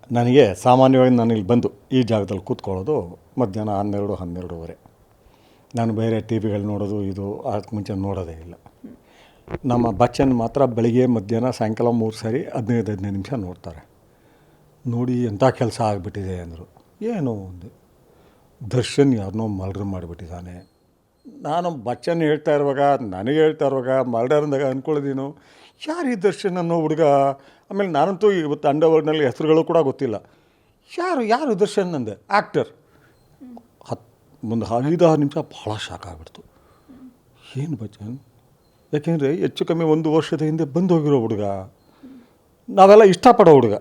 ನನಗೆ ಸಾಮಾನ್ಯವಾಗಿ ನಾನು ಇಲ್ಲಿ ಬಂದು ಈ ಜಾಗದಲ್ಲಿ ಕೂತ್ಕೊಳ್ಳೋದು ಮಧ್ಯಾಹ್ನ 12-12:30. ನಾನು ಬೇರೆ ಟಿ ವಿಗಳು ನೋಡೋದು ಇದು ಅದಕ್ಕೆ ಮುಂಚೆ ನೋಡೋದೇ ಇಲ್ಲ. ನಮ್ಮ ಬಚ್ಚನ್ ಮಾತ್ರ ಬೆಳಿಗ್ಗೆ ಮಧ್ಯಾಹ್ನ ಸಾಯಂಕಾಲ 3 ಸಾರಿ 15 ನಿಮಿಷ ನೋಡ್ತಾರೆ. ನೋಡಿ ಎಂಥ ಕೆಲಸ ಆಗಿಬಿಟ್ಟಿದೆ ಅಂದರು. ಏನು ಒಂದು ದರ್ಶನ್ ಯಾರನ್ನೋ ಮರ್ಡರ್ ಮಾಡಿಬಿಟ್ಟಿದ್ದಾನೆ. ನಾನು ಬಚ್ಚನ್ ಹೇಳ್ತಾ ಇರುವಾಗ ನನಗೆ ಹೇಳ್ತಾ ಇರುವಾಗ ಮರ್ಡರ್ ಅಂದಾಗ ಅಂದ್ಕೊಳ್ಳೋದೇನು, ಯಾರು ಈ ದರ್ಶನ್ ಅನ್ನೋ ಹುಡುಗ. ಆಮೇಲೆ ನಾನಂತೂ ಇವತ್ತು ಅಂಡರ್ವರ್ಲ್ಡ್ನಲ್ಲಿ ಹೆಸರುಗಳು ಕೂಡ ಗೊತ್ತಿಲ್ಲ. ಯಾರು ದರ್ಶನ್ ಅಂದೆ. ಆ್ಯಕ್ಟರ್. ಮುಂದೆ 5-6 ನಿಮಿಷ ಭಾಳ ಶಾಕ್ ಆಗಿಬಿಡ್ತು. ಏನು ಬಚ್ಚನ್, ಯಾಕೆಂದರೆ ಹೆಚ್ಚು ಕಮ್ಮಿ 1 ವರ್ಷದ ಹಿಂದೆ ಬಂದು ಹೋಗಿರೋ ಹುಡುಗ, ನಾವೆಲ್ಲ ಇಷ್ಟಪಡೋ ಹುಡುಗ.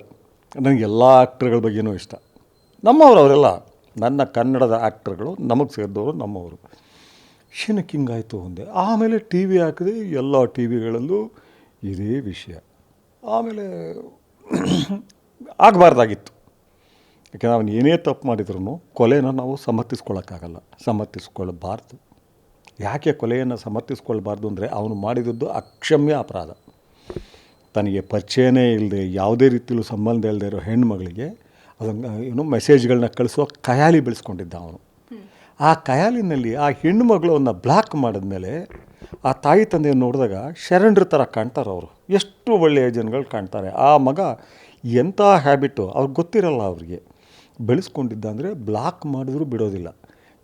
ನನಗೆಲ್ಲ ಆ್ಯಕ್ಟ್ರ್ಗಳ ಬಗ್ಗೆನೂ ಇಷ್ಟ. ನಮ್ಮವರು ಅವರೆಲ್ಲ ನನ್ನ ಕನ್ನಡದ ಆ್ಯಕ್ಟ್ರ್ಗಳು ನಮಗೆ ಸೇರಿದವರು ನಮ್ಮವರು. ಏನಕ್ಕೆ ಹಿಂಗಾಯಿತು ಅಂದೆ. ಆಮೇಲೆ ಟಿ ವಿ ಹಾಕಿದೆ, ಎಲ್ಲ ಟಿ ವಿಗಳಲ್ಲೂ ಇದೇ ವಿಷಯ. ಆಮೇಲೆ ಆಗಬಾರ್ದಾಗಿತ್ತು. ಯಾಕೆಂದರೆ ಅವನು ಏನೇ ತಪ್ಪು ಮಾಡಿದ್ರು ಕೊಲೆನ ನಾವು ಸಮರ್ಥಿಸ್ಕೊಳ್ಳಬಾರ್ದು. ಯಾಕೆ ಕೊಲೆಯನ್ನು ಸಮರ್ಥಿಸ್ಕೊಳ್ಬಾರ್ದು ಅಂದರೆ ಅವನು ಮಾಡಿದದ್ದು ಅಕ್ಷಮ್ಯ ಅಪರಾಧ. ತನಗೆ ಪರಿಚಯನೇ ಇಲ್ಲದೆ ಯಾವುದೇ ರೀತಿಯಲ್ಲೂ ಸಂಬಂಧ ಇಲ್ಲದೆ ಇರೋ ಹೆಣ್ಣುಮಗಳಿಗೆ ಅದನ್ನು ಮೆಸೇಜ್ಗಳನ್ನ ಕಳಿಸೋ ಖಯಾಲಿ ಬೆಳೆಸ್ಕೊಂಡಿದ್ದ ಅವನು. ಆ ಖಯಾಲಿನಲ್ಲಿ ಆ ಹೆಣ್ಣುಮಗಳನ್ನು ಬ್ಲಾಕ್ ಮಾಡಿದ್ಮೇಲೆ ಆ ತಾಯಿ ತಂದೆ ನೋಡಿದಾಗ ಶರಣರ ಥರ ಕಾಣ್ತಾರೆ ಅವರು. ಎಷ್ಟು ಒಳ್ಳೆಯ ಜನಗಳು ಕಾಣ್ತಾರೆ. ಆ ಮಗ ಎಂಥ ಹ್ಯಾಬಿಟ್ಟು ಅವ್ರಿಗೆ ಗೊತ್ತಿರಲ್ಲ. ಅವ್ರಿಗೆ ಬೆಳೆಸ್ಕೊಂಡಿದ್ದ ಅಂದರೆ ಬ್ಲಾಕ್ ಮಾಡಿದ್ರೂ ಬಿಡೋದಿಲ್ಲ,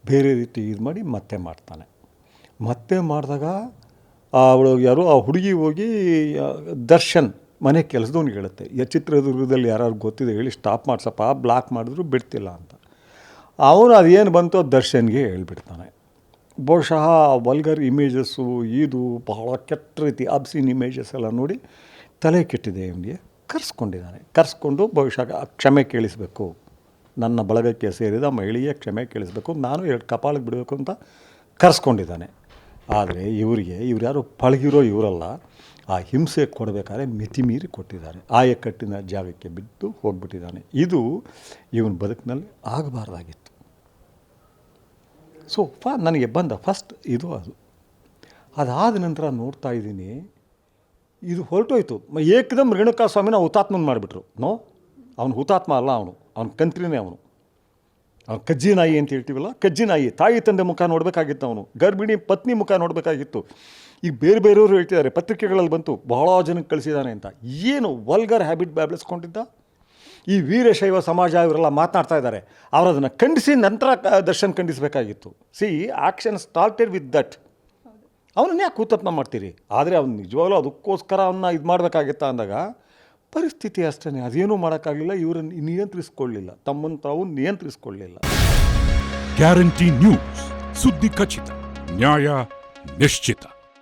ಬೇರೆ ರೀತಿ ಇದು ಮಾಡಿ ಮತ್ತೆ ಮಾಡ್ತಾನೆ. ಮತ್ತೆ ಮಾಡಿದಾಗ ಅವಳು ಯಾರು ಆ ಹುಡುಗಿ ಹೋಗಿ ದರ್ಶನ್ ಮನೆ ಕೆಲಸದವ್ನಿಗೆ ಹೇಳುತ್ತೆ, ಚಿತ್ರದುರ್ಗದಲ್ಲಿ ಯಾರು ಗೊತ್ತಿದೆ ಹೇಳಿ ಸ್ಟಾಪ್ ಮಾಡ್ಸಪ್ಪ, ಬ್ಲಾಕ್ ಮಾಡಿದ್ರು ಬಿಡ್ತಿಲ್ಲ ಅಂತ. ಅವನು ಅದೇನು ಬಂತು ದರ್ಶನ್ಗೆ ಹೇಳ್ಬಿಡ್ತಾನೆ. ಬಹುಶಃ ವಲ್ಗರ್ ಇಮೇಜಸ್ಸು ಇದು ಬಹಳ ಕೆಟ್ಟ ರೀತಿ ಅಬ್ಸಿನ್ ಇಮೇಜಸ್ ಎಲ್ಲ ನೋಡಿ ತಲೆ ಕೆಟ್ಟಿದೆ ಇವನಿಗೆ. ಕರೆಸ್ಕೊಂಡು ಬಹುಶಃ ಕ್ಷಮೆ ಕೇಳಿಸಬೇಕು, ನನ್ನ ಬಳಗಕ್ಕೆ ಸೇರಿದ ಮಹಿಳೆಗೆ ಕ್ಷಮೆ ಕೇಳಿಸಬೇಕು, ನಾನು 2 ಕಪಾಳಿಗೆ ಬಿಡಬೇಕು ಅಂತ ಕರೆಸ್ಕೊಂಡಿದ್ದಾನೆ. ಆದರೆ ಇವ್ರು ಯಾರು ಪಳಗಿರೋ ಇವರಲ್ಲ. ಆ ಹಿಂಸೆ ಕೊಡಬೇಕಾದ್ರೆ ಮಿತಿ ಮೀರಿ ಕೊಟ್ಟಿದ್ದಾರೆ. ಆಯಕಟ್ಟಿನ ಜಾಗಕ್ಕೆ ಬಿದ್ದು ಹೋಗ್ಬಿಟ್ಟಿದ್ದಾನೆ. ಇದು ಇವನ ಬದುಕಿನಲ್ಲಿ ಆಗಬಾರ್ದಾಗಿತ್ತು. ಸೊ ನನಗೆ ಬಂದ ಫಸ್ಟ್ ಇದು ಅದು. ಅದಾದ ನಂತರ ನೋಡ್ತಾ ಇದ್ದೀನಿ, ಇದು ಹೊರಟೋಯ್ತು. ಏಕದಮ್ ರೇಣುಕಾ ಸ್ವಾಮಿನ ಹುತಾತ್ಮನ ಮಾಡಿಬಿಟ್ರು. ಅವನು ಹುತಾತ್ಮ ಅಲ್ಲ, ಅವನ ಕಂತ್ರಿನೇ. ಅವನು ಕಜ್ಜಿ ನಾಯಿ ಅಂತ ಹೇಳ್ತೀವಲ್ಲ, ಕಜ್ಜಿ ನಾಯಿ. ತಾಯಿ ತಂದೆ ಮುಖ ನೋಡಬೇಕಾಗಿತ್ತು, ಅವನು ಗರ್ಭಿಣಿ ಪತ್ನಿ ಮುಖ ನೋಡಬೇಕಾಗಿತ್ತು. ಈಗ ಬೇರೆಯವರು ಹೇಳ್ತಿದ್ದಾರೆ, ಪತ್ರಿಕೆಗಳಲ್ಲಿ ಬಂತು ಬಹಳ ಜನಕ್ಕೆ ಕಳಿಸಿದ್ದಾನೆ ಅಂತ. ಏನು ವಲ್ಗರ್ ಹ್ಯಾಬಿಟ್ ಬೆಳೆಸ್ಕೊಂಡಿದ್ದ. ಈ ವೀರಶೈವ ಸಮಾಜ ಇವರೆಲ್ಲ ಮಾತನಾಡ್ತಾ ಇದ್ದಾರೆ, ಅವರು ಅದನ್ನು ಖಂಡಿಸಿ ನಂತರ ದರ್ಶನ್ ಖಂಡಿಸಬೇಕಾಗಿತ್ತು. Action started with that. ಅವನನ್ನ ಯಾಕೆ ಹುತಾತ್ಮ ಮಾಡ್ತೀರಿ. ಆದರೆ ಅವ್ನು ನಿಜವಾಗ್ಲೂ ಅದಕ್ಕೋಸ್ಕರ ಅವನ್ನ ಇದು ಮಾಡಬೇಕಾಗಿತ್ತ ಅಂದಾಗ ಪರಿಸ್ಥಿತಿ ಅಷ್ಟೇ. ಅದೇನೂ ಮಾಡೋಕ್ಕಾಗಲಿಲ್ಲ. ಇವರನ್ನು ನಿಯಂತ್ರಿಸ್ಕೊಳ್ಳಿಲ್ಲ, ತಮ್ಮನ್ನು ತಾವು ನಿಯಂತ್ರಿಸ್ಕೊಳ್ಳಿಲ್ಲ. ಗ್ಯಾರಂಟಿ ನ್ಯೂಸ್, ಸುದ್ದಿ ಖಚಿತ, ನ್ಯಾಯ ನಿಶ್ಚಿತ.